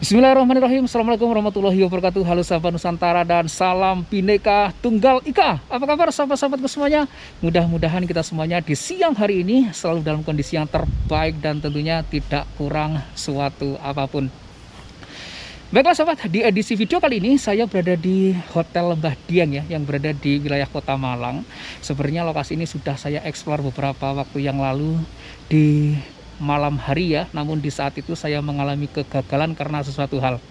Bismillahirrahmanirrahim. Assalamualaikum warahmatullahi wabarakatuh. Halo sahabat Nusantara dan salam Bhinneka Tunggal Ika. Apa kabar sahabat-sahabatku semuanya? Mudah-mudahan kita semuanya di siang hari ini selalu dalam kondisi yang terbaik dan tentunya tidak kurang suatu apapun. Baiklah sahabat, di edisi video kali ini saya berada di Hotel Lembah Dieng ya, yang berada di wilayah Kota Malang. Sebenarnya lokasi ini sudah saya eksplor beberapa waktu yang lalu di malam hari ya, namun di saat itu saya mengalami kegagalan karena sesuatu hal.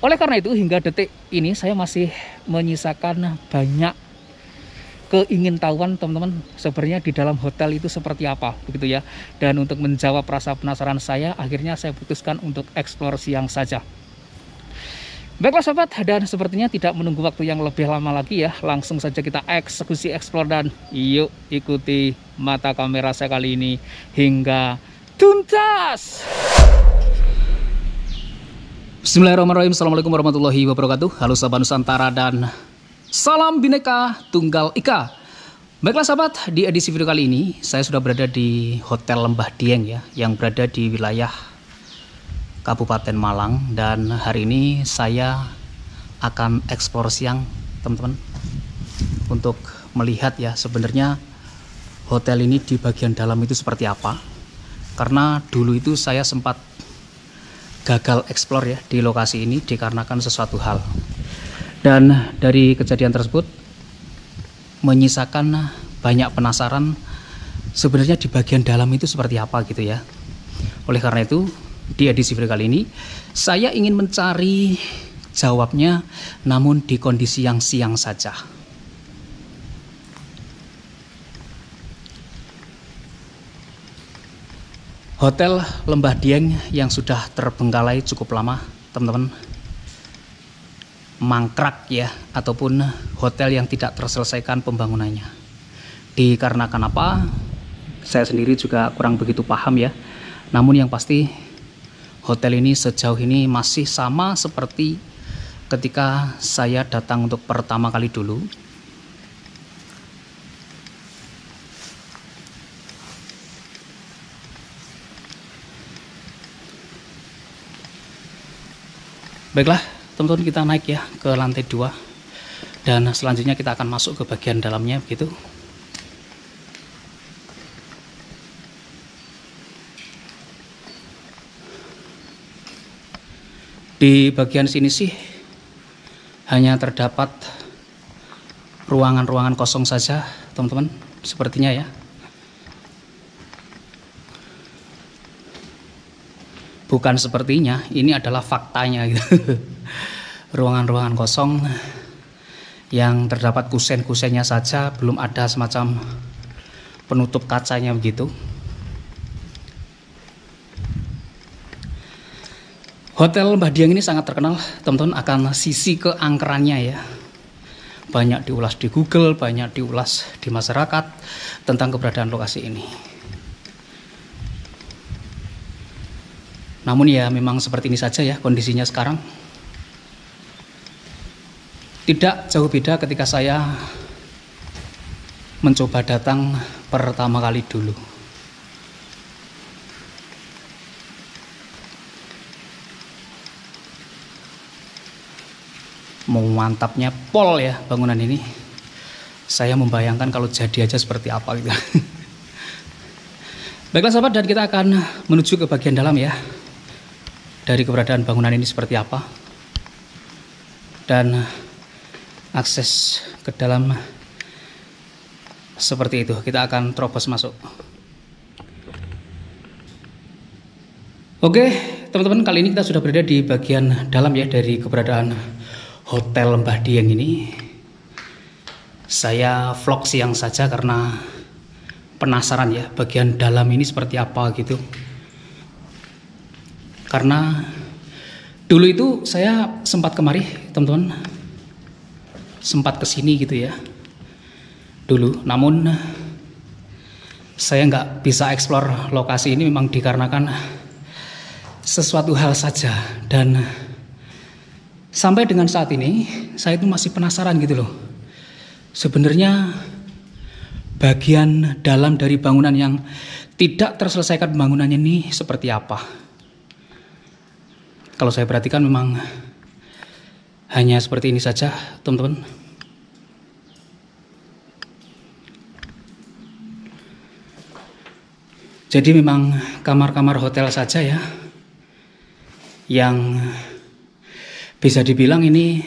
Oleh karena itu hingga detik ini saya masih menyisakan banyak keingintahuan teman-teman, sebenarnya di dalam hotel itu seperti apa begitu ya. Dan untuk menjawab rasa penasaran saya, akhirnya saya putuskan untuk eksplor siang saja. Baiklah sahabat, dan sepertinya tidak menunggu waktu yang lebih lama lagi ya, langsung saja kita eksekusi eksplor dan yuk ikuti mata kamera saya kali ini hingga tuntas. Bismillahirrahmanirrahim. Assalamualaikum warahmatullahi wabarakatuh. Halo sahabat Nusantara dan salam Bhinneka Tunggal Ika. Baiklah sahabat, di edisi video kali ini saya sudah berada di Hotel Lembah Dieng ya, yang berada di wilayah Kabupaten Malang, dan hari ini saya akan eksplor siang teman-teman untuk melihat ya sebenarnya hotel ini di bagian dalam itu seperti apa, karena dulu itu saya sempat gagal eksplor ya di lokasi ini dikarenakan sesuatu hal, dan dari kejadian tersebut menyisakan banyak penasaran sebenarnya di bagian dalam itu seperti apa gitu ya. Oleh karena itu di edisi video kali ini saya ingin mencari jawabnya, namun di kondisi yang siang saja. Hotel Lembah Dieng yang sudah terbengkalai cukup lama teman-teman, mangkrak ya, ataupun hotel yang tidak terselesaikan pembangunannya. Dikarenakan apa? Saya sendiri juga kurang begitu paham ya. Namun yang pasti hotel ini sejauh ini masih sama seperti ketika saya datang untuk pertama kali dulu. Baiklah teman-teman, kita naik ya ke lantai 2 dan selanjutnya kita akan masuk ke bagian dalamnya begitu. Di bagian sini sih hanya terdapat ruangan-ruangan kosong saja teman-teman, sepertinya ya. Bukan sepertinya, ini adalah faktanya gitu. Ruangan-ruangan kosong yang terdapat kusen-kusennya saja, belum ada semacam penutup kacanya begitu. Hotel Lembah Dieng ini sangat terkenal teman-teman akan sisi keangkerannya ya. Banyak diulas di Google, banyak diulas di masyarakat tentang keberadaan lokasi ini. Namun ya memang seperti ini saja ya kondisinya sekarang. Tidak jauh beda ketika saya mencoba datang pertama kali dulu. Mantapnya pol ya bangunan ini. Saya membayangkan kalau jadi aja seperti apa gitu. Baiklah sahabat, dan kita akan menuju ke bagian dalam ya. Dari keberadaan bangunan ini seperti apa, dan akses ke dalam seperti itu. Kita akan terobos masuk. Oke teman-teman, kali ini kita sudah berada di bagian dalam ya dari keberadaan Hotel Lembah Dieng ini. Saya vlog siang saja karena penasaran ya bagian dalam ini seperti apa gitu. Karena dulu itu saya sempat kemari teman-teman, sempat kesini gitu ya dulu. Namun saya nggak bisa eksplor lokasi ini memang dikarenakan sesuatu hal saja, dan sampai dengan saat ini saya itu masih penasaran gitu loh. Sebenarnya bagian dalam dari bangunan yang tidak terselesaikan pembangunannya ini seperti apa. Kalau saya perhatikan memang hanya seperti ini saja, teman-teman. Jadi memang kamar-kamar hotel saja ya yang bisa dibilang ini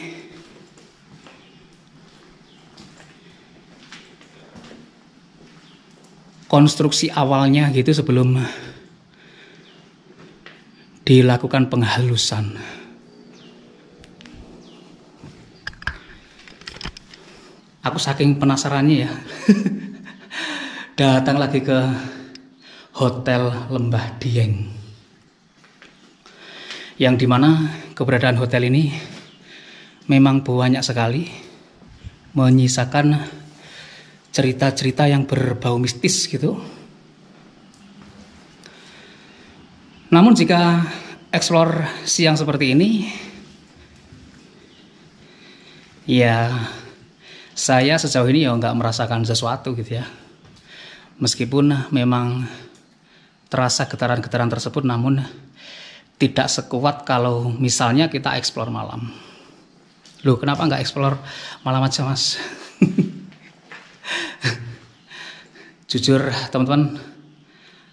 konstruksi awalnya gitu sebelum dilakukan penghalusan. Aku saking penasarannya ya datang lagi ke Hotel Lembah Dieng, yang dimana keberadaan hotel ini memang banyak sekali menyisakan cerita-cerita yang berbau mistis gitu. Namun jika explore siang seperti ini, ya saya sejauh ini ya nggak merasakan sesuatu gitu ya. Meskipun memang terasa getaran-getaran tersebut, namun tidak sekuat kalau misalnya kita explore malam. Loh, kenapa nggak explore malam aja, Mas? Jujur teman-teman,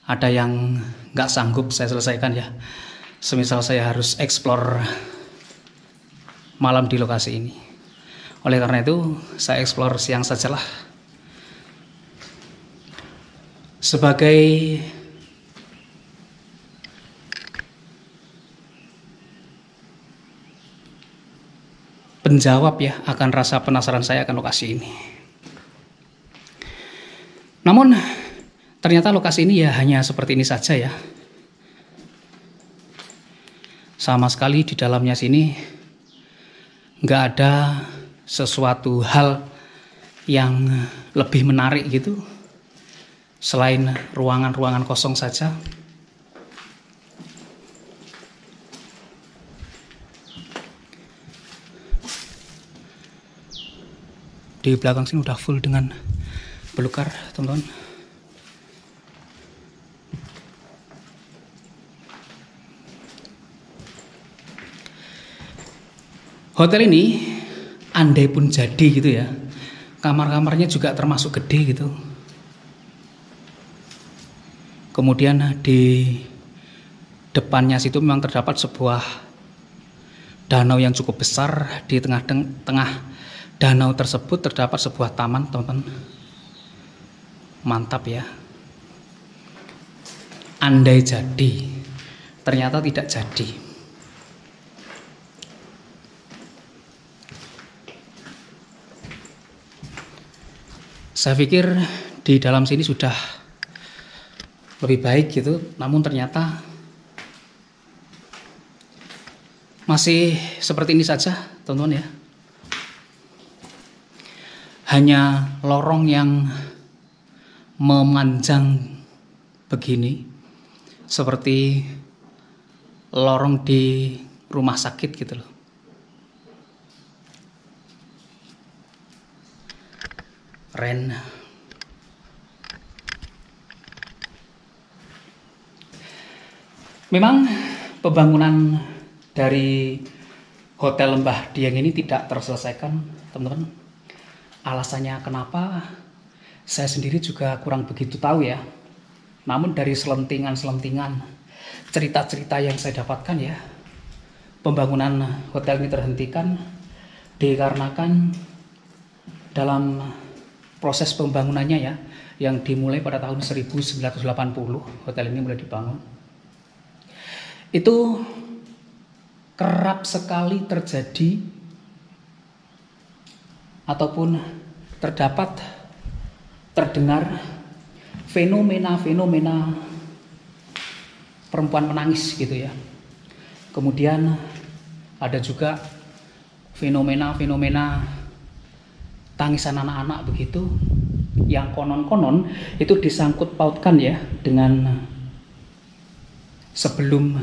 ada yang nggak sanggup saya selesaikan ya. Semisal saya harus explore malam di lokasi ini. Oleh karena itu, saya explore siang sajalah. Sebagai penjawab ya akan rasa penasaran saya akan lokasi ini. Namun ternyata lokasi ini ya hanya seperti ini saja ya. Sama sekali di dalamnya sini nggak ada sesuatu hal yang lebih menarik gitu selain ruangan-ruangan kosong saja. Di belakang sini udah full dengan belukar, teman-teman. Hotel ini andai pun jadi gitu ya, kamar-kamarnya juga termasuk gede gitu. Kemudian di depannya situ memang terdapat sebuah danau yang cukup besar. Di tengah danau tersebut terdapat sebuah taman, teman-teman. Mantap ya. Andai jadi, ternyata tidak jadi. Saya pikir di dalam sini sudah lebih baik gitu, namun ternyata masih seperti ini saja, teman-teman ya. Hanya lorong yang memanjang begini, seperti lorong di rumah sakit gitu loh. Keren. Memang pembangunan dari Hotel Lembah Dieng ini tidak terselesaikan, teman-teman. Alasannya kenapa saya sendiri juga kurang begitu tahu ya. Namun dari selentingan-selentingan cerita-cerita yang saya dapatkan ya, pembangunan hotel ini terhentikan dikarenakan dalam proses pembangunannya ya, yang dimulai pada tahun 1980 hotel ini mulai dibangun. Itu kerap sekali terjadi ataupun terdengar fenomena perempuan menangis gitu ya. Kemudian ada juga fenomena tangisan anak-anak begitu, yang konon-konon itu disangkut pautkan ya dengan sebelum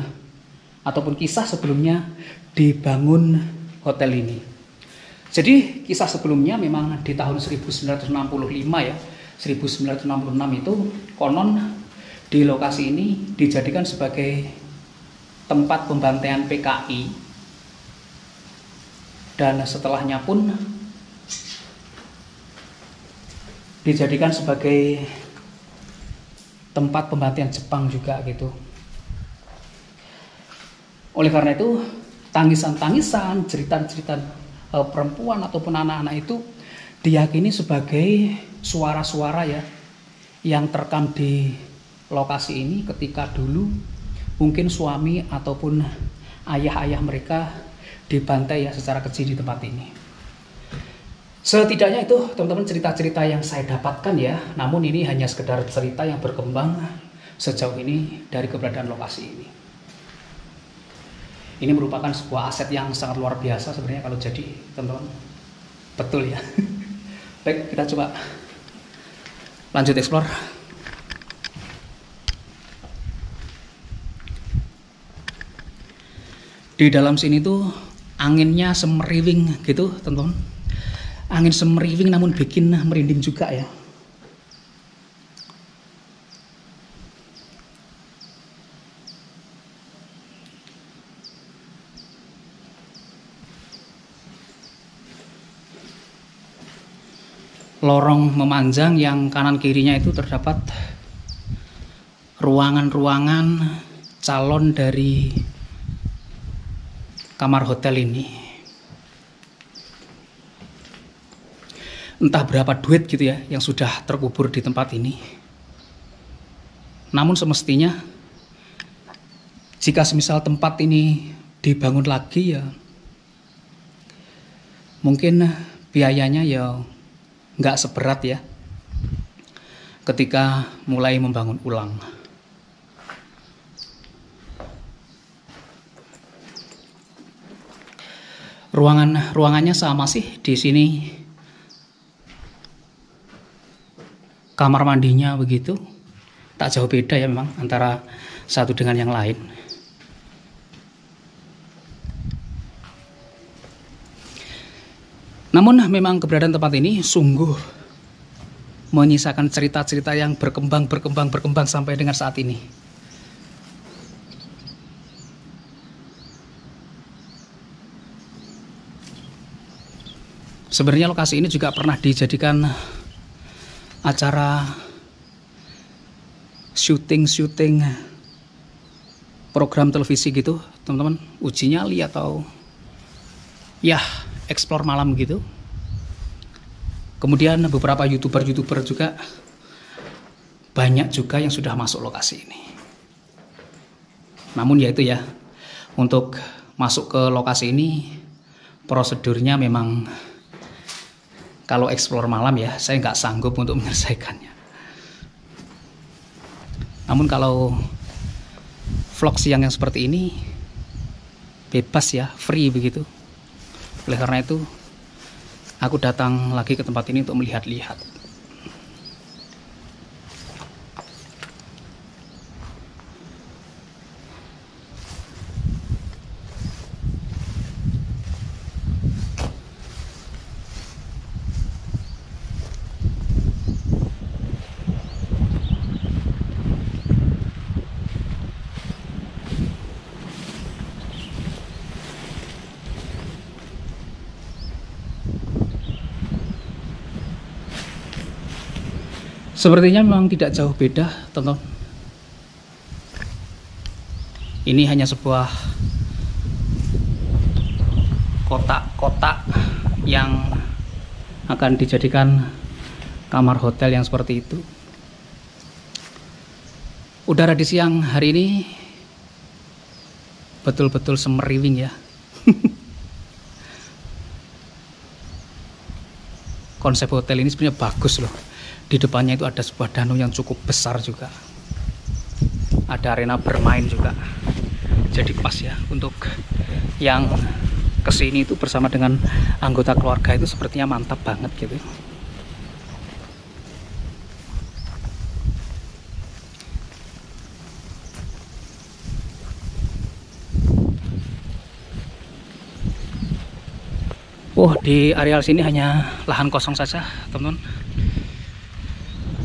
ataupun kisah sebelumnya dibangun hotel ini. Jadi kisah sebelumnya memang di tahun 1965 ya, 1966 itu konon di lokasi ini dijadikan sebagai tempat pembantaian PKI, dan setelahnya pun dijadikan sebagai tempat pembantaian Jepang juga gitu. Oleh karena itu, tangisan-tangisan, cerita-cerita perempuan ataupun anak-anak itu diyakini sebagai suara-suara ya yang terekam di lokasi ini ketika dulu mungkin suami ataupun ayah-ayah mereka dibantai ya secara keji di tempat ini. Setidaknya itu teman-teman cerita-cerita yang saya dapatkan ya, namun ini hanya sekedar cerita yang berkembang sejauh ini dari keberadaan lokasi ini. Ini merupakan sebuah aset yang sangat luar biasa sebenarnya kalau jadi, teman-teman. Betul ya. Baik, kita coba lanjut explore. Di dalam sini tuh anginnya semeriwing gitu, teman-teman. Angin semeriwing namun bikin merinding juga ya. Lorong memanjang yang kanan kirinya itu terdapat ruangan-ruangan calon dari kamar hotel ini. Entah berapa duit gitu ya yang sudah terkubur di tempat ini. Namun semestinya jika semisal tempat ini dibangun lagi ya mungkin biayanya ya nggak seberat ya ketika mulai membangun ulang. Ruangannya sama sih di sini. Kamar mandinya begitu, tak jauh beda ya memang antara satu dengan yang lain. Namun memang keberadaan tempat ini sungguh menyisakan cerita-cerita yang berkembang sampai dengan saat ini. Sebenarnya lokasi ini juga pernah dijadikan acara syuting program televisi gitu, teman-teman, uji nyali atau ya explore malam gitu. Kemudian beberapa youtuber juga banyak juga yang sudah masuk lokasi ini. Namun ya itu ya, untuk masuk ke lokasi ini prosedurnya memang kalau explore malam ya, saya nggak sanggup untuk menyelesaikannya. Namun kalau vlog siang yang seperti ini, bebas ya, free begitu. Oleh karena itu, aku datang lagi ke tempat ini untuk melihat-lihat. Sepertinya memang tidak jauh beda, teman-teman. Ini hanya sebuah kotak-kotak yang akan dijadikan kamar hotel yang seperti itu. Udara di siang hari ini betul-betul semeriwing ya. Konsep hotel ini sebenarnya bagus loh. Di depannya itu ada sebuah danau yang cukup besar juga. Ada arena bermain juga. Jadi pas ya untuk yang kesini itu bersama dengan anggota keluarga itu sepertinya mantap banget gitu. Di areal sini hanya lahan kosong saja, teman-teman.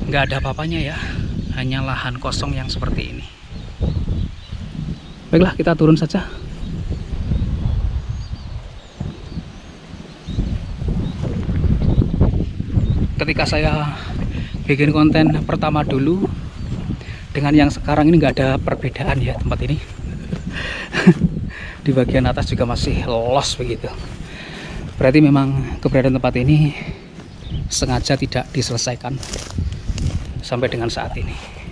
Nggak ada apa-apanya ya, hanya lahan kosong yang seperti ini. Baiklah, kita turun saja. Ketika saya bikin konten pertama dulu dengan yang sekarang ini nggak ada perbedaan ya tempat ini. Di bagian atas juga masih los begitu. Berarti memang keberadaan tempat ini sengaja tidak diselesaikan sampai dengan saat ini.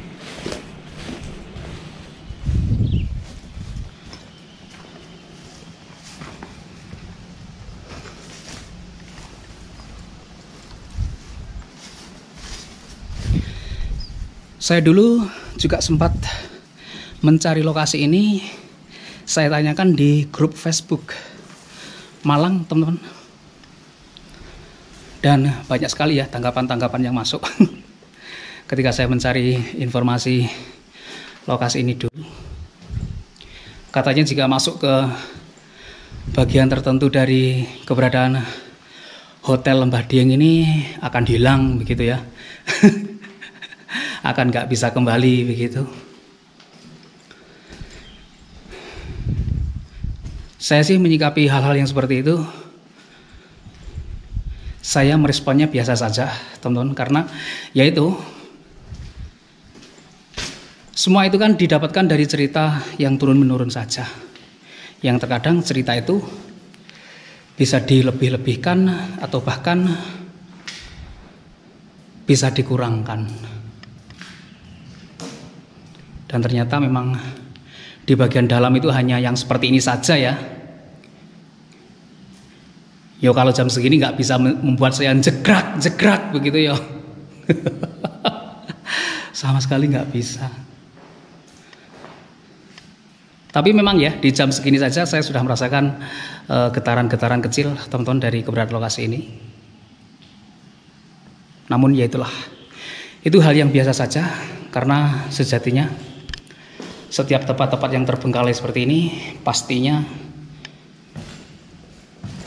Saya dulu juga sempat mencari lokasi ini. Saya tanyakan di grup Facebook Malang, teman-teman. Dan banyak sekali ya tanggapan-tanggapan yang masuk. Ketika saya mencari informasi lokasi ini dulu. Katanya jika masuk ke bagian tertentu dari keberadaan Hotel Lembah Dieng ini akan hilang begitu ya. Akan nggak bisa kembali begitu. Saya sih menyikapi hal-hal yang seperti itu, saya meresponnya biasa saja teman-teman, karena yaitu semua itu kan didapatkan dari cerita yang turun-menurun saja, yang terkadang cerita itu bisa dilebih-lebihkan atau bahkan bisa dikurangkan. Dan ternyata memang di bagian dalam itu hanya yang seperti ini saja ya. Yo kalau jam segini nggak bisa membuat saya jegrak begitu yo. Sama sekali nggak bisa. Tapi memang ya di jam segini saja saya sudah merasakan getaran-getaran kecil teman-teman dari keberadaan lokasi ini. Namun ya itulah, itu hal yang biasa saja karena sejatinya setiap tempat-tempat yang terbengkalai seperti ini pastinya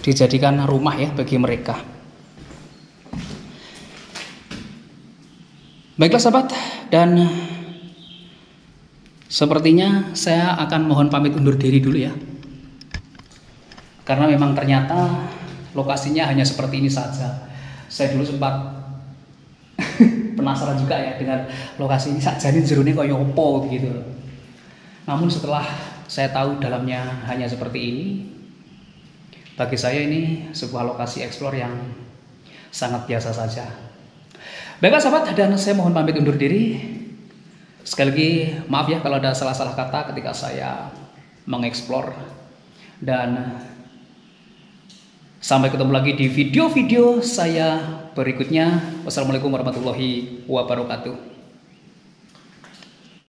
dijadikan rumah ya bagi mereka. Baiklah sahabat, dan sepertinya saya akan mohon pamit undur diri dulu ya. Karena memang ternyata lokasinya hanya seperti ini saja. Saya dulu sempat penasaran juga ya dengan lokasi ini, sakjane jerone kaya opo gitu. Namun setelah saya tahu dalamnya hanya seperti ini, bagi saya ini sebuah lokasi eksplor yang sangat biasa saja. Baiklah sahabat, dan saya mohon pamit undur diri. Sekali lagi maaf ya kalau ada salah-salah kata ketika saya mengeksplor. Dan sampai ketemu lagi di video-video saya berikutnya. Wassalamualaikum warahmatullahi wabarakatuh.